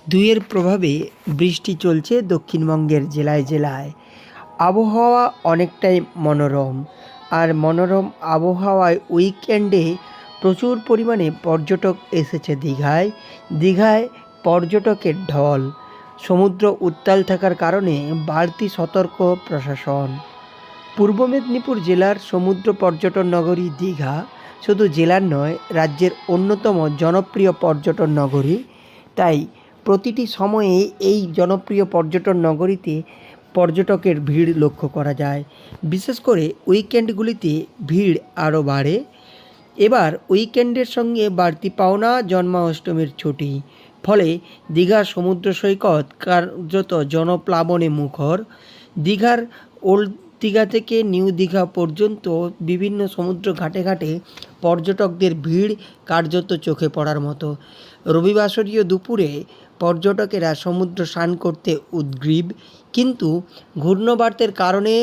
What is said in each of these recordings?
দুইয়ের প্রভাবে বৃষ্টি চলছে দক্ষিণবঙ্গের জেলায় জেলায়। আবহাওয়া অনেকটাই মনোরম। আর মনোরম আবহাওয়ায় উইকেন্ডে প্রচুর পরিমাণে পর্যটক এসেছে দীঘায়। দীঘায় পর্যটকের ঢল। সমুদ্র উত্তাল থাকার কারণে বাড়তি সতর্ক প্রশাসন। পূর্ব মেদিনীপুর জেলার সমুদ্র পর্যটন নগরী দীঘা শুধু জেলার নয়, রাজ্যের অন্যতম জনপ্রিয় পর্যটন নগরী। তাই প্রতিটি সময়ে এই জনপ্রিয় পর্যটন নগরীতে পর্যটকের ভিড় লক্ষ্য করা যায়। বিশেষ করে উইকেন্ডগুলিতে ভিড় আরও বাড়ে। এবার উইকেন্ডের সঙ্গে বাড়তি পাওনা জন্মাষ্টমীর ছুটি। ফলে দীঘার সমুদ্র সৈকত কার্যত জনপ্লাবনে মুখর। দীঘার ওল্ড দীঘা থেকে নিউ দীঘা পর্যন্ত বিভিন্ন সমুদ্র ঘাটে ঘাটে পর্যটকদের ভিড় কার্যত চোখে পড়ার মতো। রবিবাসরীয় দুপুরে পর্যটকেরা সমুদ্র স্নান করতে উদগ্রীব, কিন্তু ঘূর্ণাবর্তের কারণে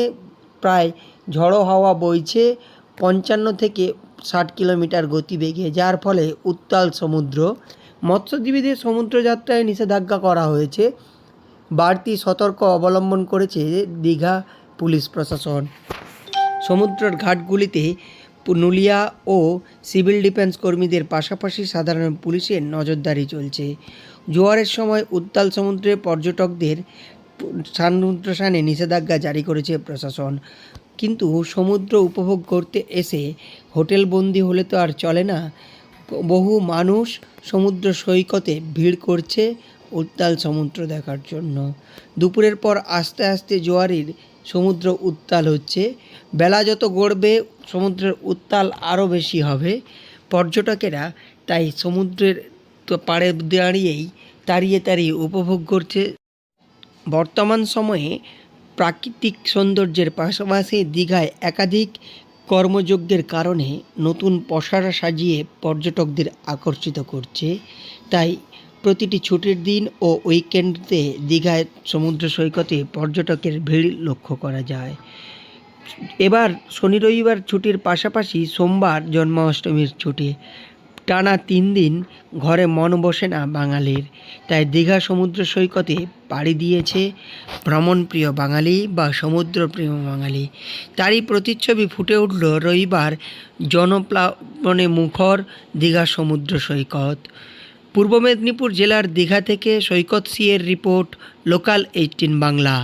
প্রায় ঝড়ো হাওয়া বইছে 55 থেকে 60 কিলোমিটার গতিবেগে, যার ফলে উত্তাল সমুদ্র। মৎস্যজীবীদের সমুদ্রযাত্রায় নিষেধাজ্ঞা করা হয়েছে। বাড়তি সতর্ক অবলম্বন করেছে দীঘা পুলিশ প্রশাসন। সমুদ্রের ঘাটগুলিতে নুলিয়া ও সিভিল ডিফেন্স কর্মীদের পাশাপাশি সাধারণ পুলিশের নজরদারি চলছে। জোয়ারের সময় উত্তাল সমুদ্রে পর্যটকদের সমুদ্র স্নানে নিষেধাজ্ঞা জারি করেছে প্রশাসন। কিন্তু সমুদ্র উপভোগ করতে এসে হোটেলবন্দি হলে তো আর চলে না। বহু মানুষ সমুদ্র সৈকতে ভিড় করছে উত্তাল সমুদ্র দেখার জন্য। দুপুরের পর আস্তে আস্তে জোয়ারের সমুদ্র উত্তাল হচ্ছে। বেলা যত গড়বে সমুদ্রের উত্তাল আরও বেশি হবে। পর্যটকেরা তাই সমুদ্রের পাড়ে দাঁড়িয়ে তাড়িয়ে উপভোগ করছে। বর্তমান সময়ে প্রাকৃতিক সৌন্দর্যের পাশাপাশি দীঘায় একাধিক কর্মযজ্ঞের কারণে নতুন পসরা সাজিয়ে পর্যটকদের আকর্ষিত করছে। তাই প্রতিটি ছুটির দিন ও উইকেন্ডে দীঘায় সমুদ্র সৈকতে পর্যটকের ভিড় লক্ষ্য করা যায়। এবার শনি রবিবার ছুটির পাশাপাশি সোমবার জন্মাষ্টমীর ছুটি। টানা 3 দিন ঘরে মন বসে না বাঙালির। তাই দীঘা সমুদ্র সৈকতে পাড়ি দিয়েছে ভ্রমণপ্রিয় বাঙালি বা সমুদ্রপ্রিয় বাঙালি। তারই প্রতিচ্ছবি ফুটে উঠল রবিবার জনপ্লাবনে মুখর দীঘা সমুদ্র সৈকত। পূর্ব মেদিনীপুর জেলার দীঘা থেকে সৈকত সিএর রিপোর্ট, লোকাল 18 বাংলা।